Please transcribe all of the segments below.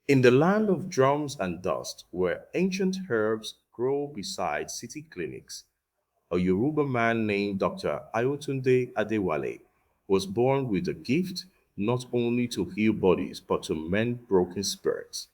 In the land of drums and dust, where ancient herbs grow beside city clinics, a Yoruba man named Dr. Ayotunde Adewale was born with a gift not only to heal bodies but to mend broken spirits.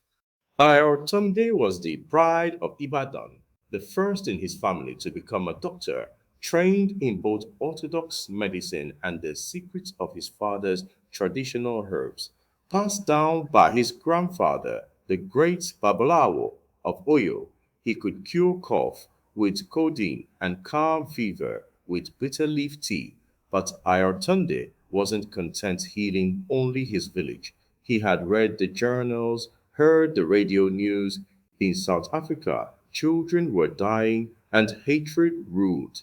Ayotunde was the pride of Ibadan, the first in his family to become a doctor, trained in both orthodox medicine and the secrets of his father's traditional herbs, passed down by his grandfather, the great Babalawo of Oyo. He could cure cough with codeine and calm fever with bitter leaf tea. But Ayotunde wasn't content healing only his village. He had read the journals, heard the radio news. In South Africa, children were dying and hatred ruled.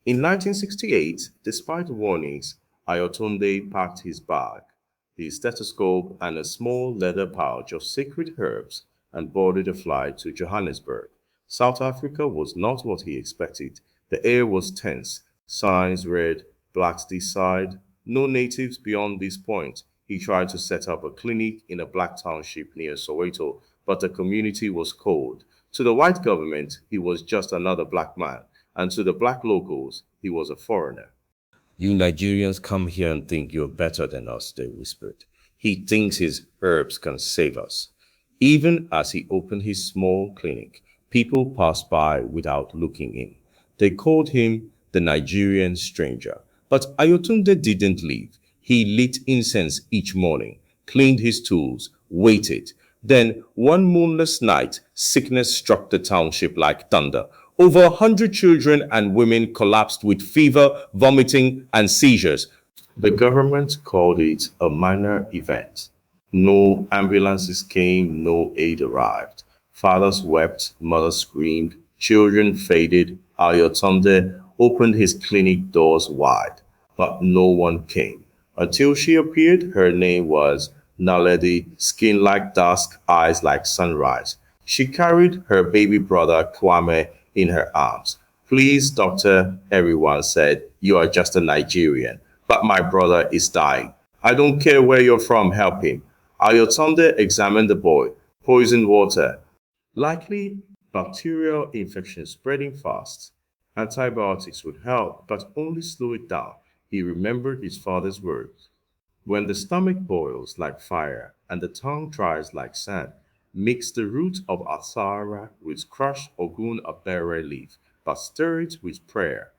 In 1968, despite warnings, Ayotunde packed his bag, his stethoscope, and a small leather pouch of sacred herbs and boarded a flight to Johannesburg. South Africa was not what he expected. The air was tense. Signs read, Blacks decide, no natives beyond this point. He tried to set up a clinic in a black township near Soweto, but the community was cold. To the white government, he was just another black man, and to the black locals, he was a foreigner. You Nigerians come here and think you're better than us, they whispered. He thinks his herbs can save us. Even as he opened his small clinic, people passed by without looking in. They called him the Nigerian stranger. But Ayotunde didn't leave. He lit incense each morning, cleaned his tools, waited. Then, one moonless night, sickness struck the township like thunder. Over 100 children and women collapsed with fever, vomiting, and seizures. The government called it a minor event. No ambulances came, no aid arrived. Fathers wept, mothers screamed, children faded. Ayotunde opened his clinic doors wide, but no one came. Until she appeared, her name was Naledi, skin like dusk, eyes like sunrise. She carried her baby brother Kwame in her arms. Please, doctor, everyone said, you are just a Nigerian, but my brother is dying. I don't care where you're from, help him. Ayotunde examined the boy. Poisoned water. Likely bacterial infection spreading fast. Antibiotics would help, but only slow it down. He remembered his father's words. When the stomach boils like fire and the tongue dries like sand, mix the root of asara with crushed ogun abere leaf, but stir it with prayer.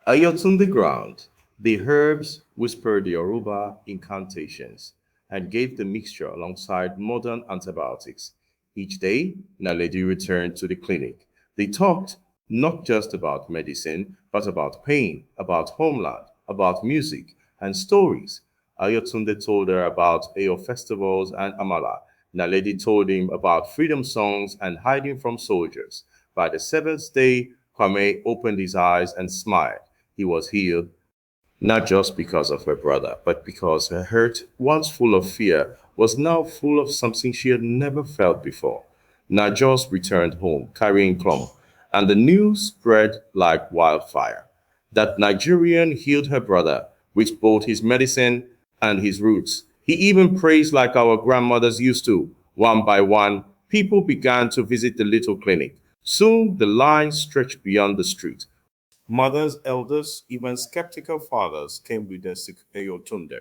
Ayotunde ground. The herbs whispered the Yoruba incantations and gave the mixture alongside modern antibiotics. Each day, Naledi returned to the clinic. They talked not just about medicine, but about pain, about homeland, about music, and stories. Ayotunde told her about Ayo festivals and Amala. Naledi told him about freedom songs and hiding from soldiers. By the seventh day, Kwame opened his eyes and smiled. He was healed, not just because of her brother, but because her hurt, once full of fear, was now full of something she had never felt before. Najos returned home carrying Klom, and the news spread like wildfire. That Nigerian healed her brother with both his medicine and his roots. He even prays like our grandmothers used to. One by one, people began to visit the little clinic. Soon the line stretched beyond the street. Mothers, elders, even skeptical fathers came with their sick Ayotunde,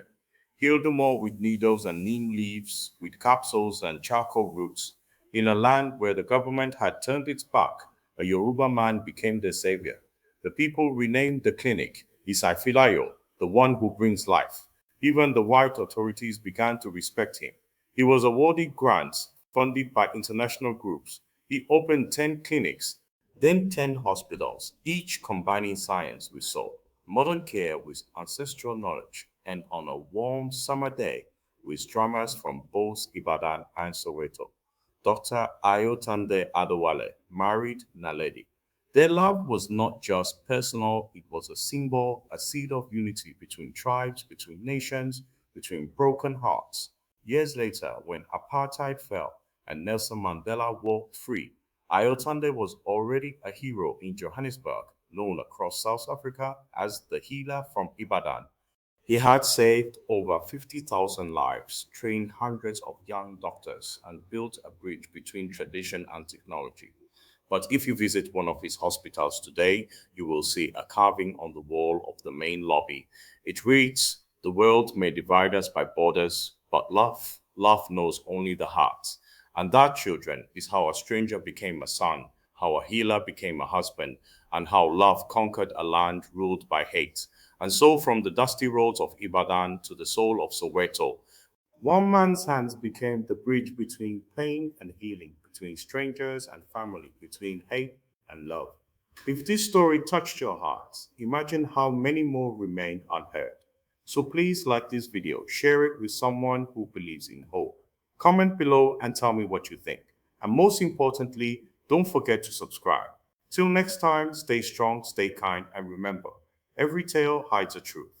healed them all with needles and neem leaves, with capsules and charcoal roots. In a land where the government had turned its back, a Yoruba man became their savior. The people renamed the clinic Isaifilayo, the one who brings life. Even the white authorities began to respect him. He was awarded grants funded by international groups. He opened 10 clinics, then 10 hospitals, each combining science with soul, modern care with ancestral knowledge, and on a warm summer day with drummers from both Ibadan and Soweto. Dr. Ayotunde Adewale married Naledi. Their love was not just personal, it was a symbol, a seed of unity between tribes, between nations, between broken hearts. Years later, when apartheid fell and Nelson Mandela walked free, Ayotunde was already a hero in Johannesburg, known across South Africa as the healer from Ibadan. He had saved over 50,000 lives, trained hundreds of young doctors, and built a bridge between tradition and technology. But if you visit one of his hospitals today, you will see a carving on the wall of the main lobby. It reads, "The world may divide us by borders, but love knows only the heart." And that, children, is how a stranger became a son, how a healer became a husband, and how love conquered a land ruled by hate. And so, from the dusty roads of Ibadan to the soul of Soweto, one man's hands became the bridge between pain and healing, between strangers and family, between hate and love. If this story touched your heart, imagine how many more remain unheard. So please like this video, share it with someone who believes in hope. Comment below and tell me what you think. And most importantly, don't forget to subscribe. Till next time, stay strong, stay kind, and remember, every tale hides a truth.